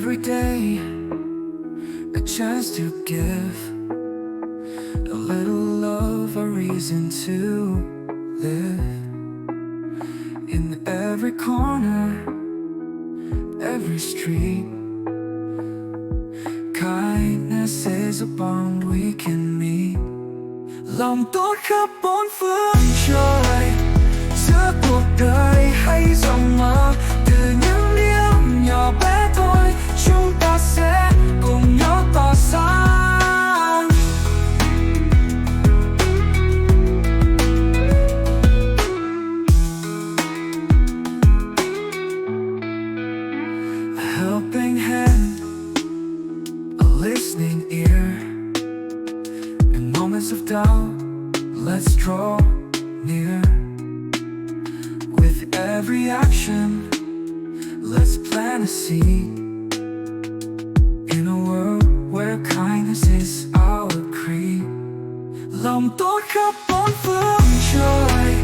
every day a chance to give a little love, a reason to live. In every corner, every street, kindness is a bond we can meet. Lòng tốt khắp bốn phương trời, giữa cuộc đời hay dòng mơ. Từ những điều nhỏ bé thôi, chúng ta sẽ cùng nhau tỏa sáng. A helping hand, a listening ear. In moments of doubt, let's draw near. With every action, let's plant a seed. In a world where kindness is our creed. Lòng tốt khắp bốn phương trời,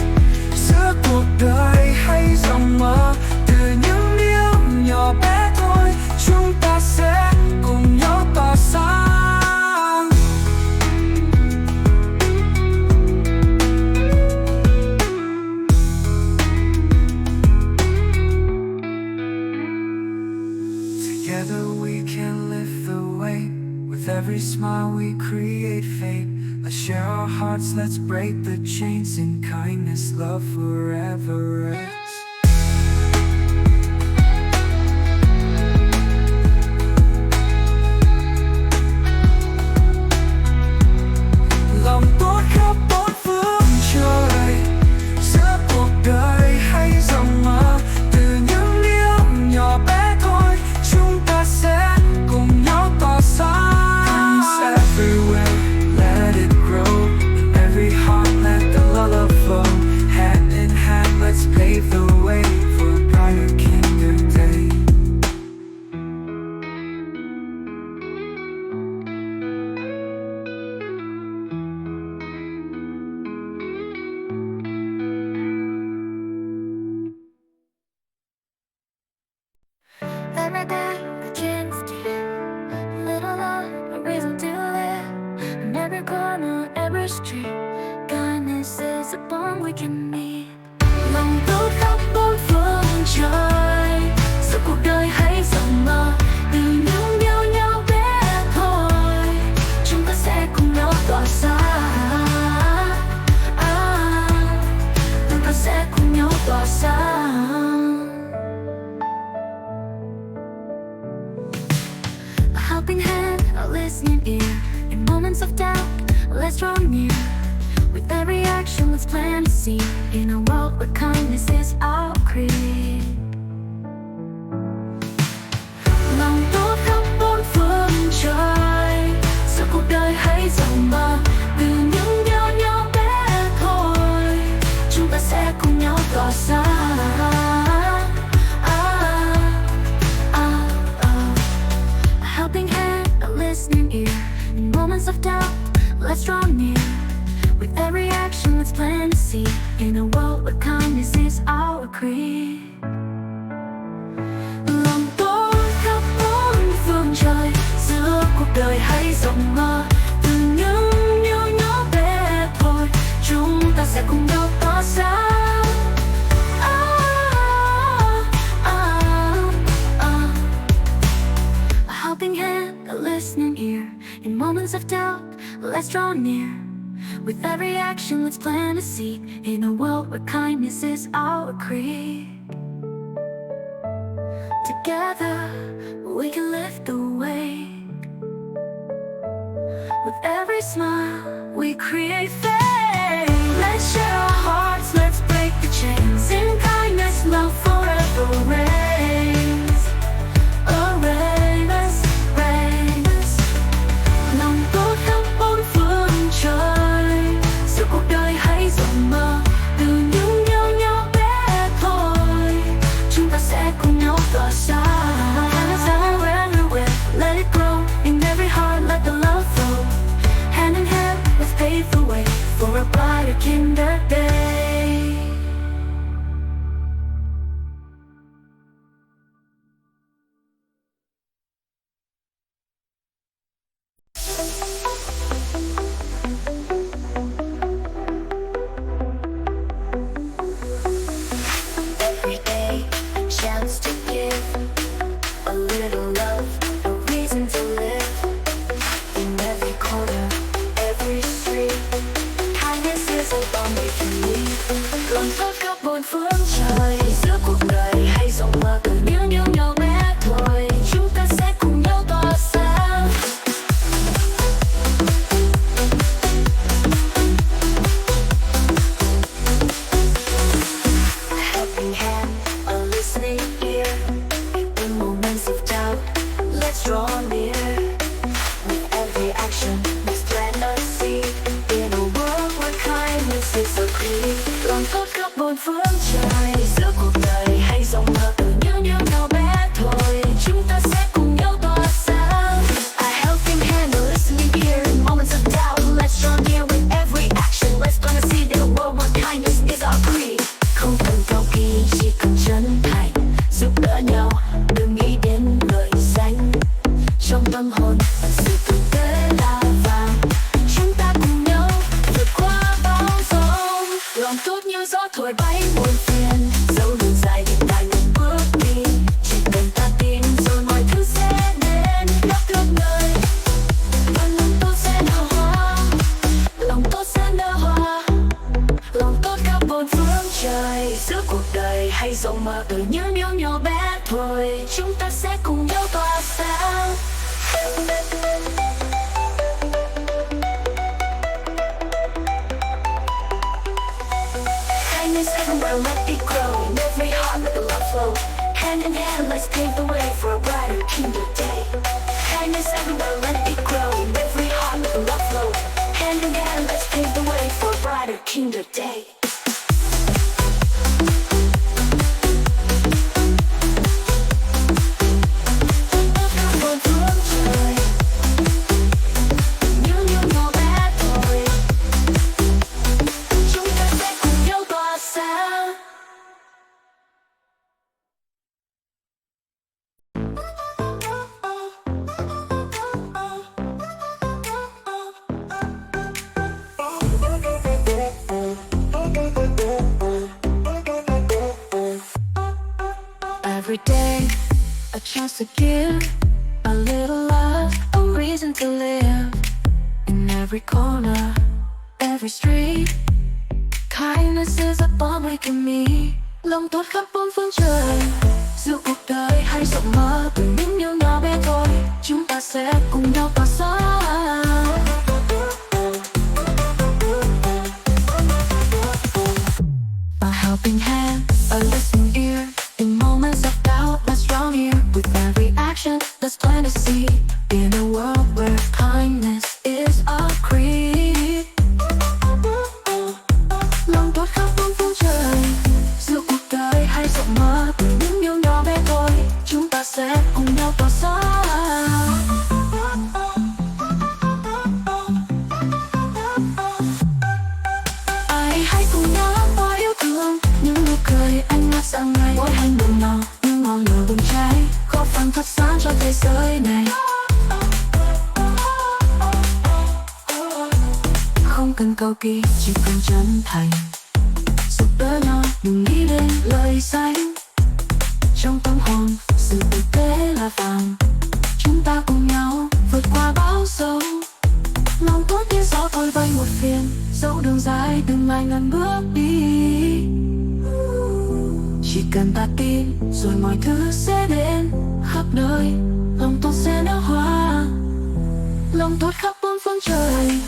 giữa cuộc đời hay dòng mơ. Từ những điều nhỏ bé thôi, chúng ta sẽ cùng nhau tỏa sáng. Together we can lift the weight. With every smile we create fate. Let's share our hearts, let's break the chains. In kindness, love forever rests. Lòng tốt khắp bốn phương trời, giữa cuộc đời hay dòng mơ. Từ những điều nhỏ bé thôi, chúng ta sẽ cùng nhau tỏa sáng. Kindness everywhere, let it grow. In every heart, let the love flow. Hand in hand, let's pave the way for a brighter, kinder day. Every day, a chance to give little love, a reason to live. In every corner, every street, kindness is a bond we can meet. Lòng tốt khắp bốn phương trời, giữa cuộc đời hay dòng mơ. Từ những điều nhỏ bé thôi, chúng ta sẽ cùng nhau tỏa sáng. Chúng ta sẽ cùng nhau tỏa sáng. A helping hand, a listening ear. In moments of doubt, let's draw near. With every action, let's plant a seed. In a world where kindness is our creed. Lòng tốt khắp bốn phương trời, giữa cuộc đời hay dòng mơ. Từ những điều nhỏ bé thôi, chúng ta sẽ cùng nhau tỏa sáng. A helping hand, a listening ear. In moments of doubt, let's draw near. With every action, let's plant a seed. In a world where kindness is our creed. Lòng tốt khắp bốn phương trời, giữa cuộc đời hay dòng mơ. Từ những điều nhỏ bé thôi, chúng ta sẽ cùng nhau tỏa sáng. A helping hand, a listening ear. In moments of doubt, let's draw near. With every action, let's plant a seed. In a world where kindness is our creed. Together, we can lift the weight. With every smile, we create faith. Let's share our hearts, let's break the chains. In kindness, love forever reigns. Reigns. Lòng tốt khắp bốn phương trời, giữa cuộc đời hay dòng mơ. Từ những điều nhỏ bé thôi, chúng ta sẽ cùng nhau tỏa sáng. Kindness everywhere, let it grow. In every heart, let the love flow. Hand in hand, let's pave the way for a brighter, kinder day. phương trời. Giữa cuộc đời hay rộng mở từ những điều nhỏ bé thôi, chúng ta sẽ cùng nhau tỏa sáng. Helping hand, a listening ear. In moments of doubt, let's draw near. With every action, let's plant a seed. In a world where kindness is a creed. Lòng tốt khắp bốn phương trời. Giữa cuộc đời hay rộng mở từ những điều nhỏ bé thôi, chúng ta sẽ cùng nhau tỏa sáng. A helping hand, a listening ear. In moments of doubt, let's draw near. With every action, let's plant a seed. In a world where kindness is our creed. Không cần cầu kỳ, chỉ cần chân thành, giúp đỡ nhau, đừng nghĩ đến lợi danh. Trong tâm hồn, sự thực tế là vàng. Chúng ta cùng nhau vượt qua bão giông. Lòng tốt như gió thổi bay muôn phiền, dẫu đường dài hiện tại những bước đi. Chỉ cần ta tin rồi mọi thứ sẽ đến. Khắp thương ngời, và lòng tốt sẽ nở hoa. Lòng tốt sẽ nở hoa. Lòng tốt khắp bốn phương trời. Giữa cuộc đời hay rộng mở từ những điều nhỏ bé thôi, chúng ta sẽ cùng nhau tỏa sáng. Kindness everywhere, let it grow. In every heart, let the love flow. Hand in hand, let's pave the way for a brighter, kinder day. Kindness everywhere, let it grow. In every heart, let the love flow. Hand in hand, let's pave the way for a brighter, kinder day. Bốn phương trời, những điều nhỏ bé thôi, chúng ta sẽ cùng nhau tỏa sáng. Every day, a chance to give a little love, a reason to live. In every corner, every street, kindness is a bond we can meet. Lòng tốt khắp bốn phương trời. Giữa cuộc đời hay rộng mở từ những điều nhỏ bé thôi, chúng ta sẽ cùng nhau tỏa sáng. A helping hand, a listening ear. In moments of doubt, let's draw near. With every action, let's plant a seed. In a world where kindness is our creed. Lòng tốt khắp bốn phương trời. Giữa cuộc đời hay rộng mở từ những điều nhỏ bé thôi, chúng ta sẽ cùng nhau tỏa sáng. Ai hãy cùng nhau tỏa yêu thương. Những nụ cười anh ngát rạng ngời. Mỗi hành động nào như ngọn lửa bùng cháy, góp phần thắp sáng cho thế giới này. Không cần cầu kỳ, chỉ cần chân thành, giúp đỡ nhau, đừng nghĩ đến lời danh. Trong tâm hồn, sự thực tế là vàng. Chúng ta cùng nhau vượt qua bão giông. Lòng tốt như gió thổi bay một phiền, dẫu đường dài từng ngày ngàn bước đi. Chỉ cần ta tin rồi mọi thứ sẽ đến. Khắp nơi, lòng tốt sẽ nở hoa. Lòng tốt khắp bốn phương trời.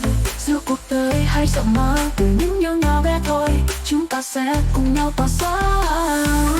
Giữa cuộc đời hay rộng mở từ những điều nhỏ bé thôi, chúng ta sẽ cùng nhau tỏa sáng.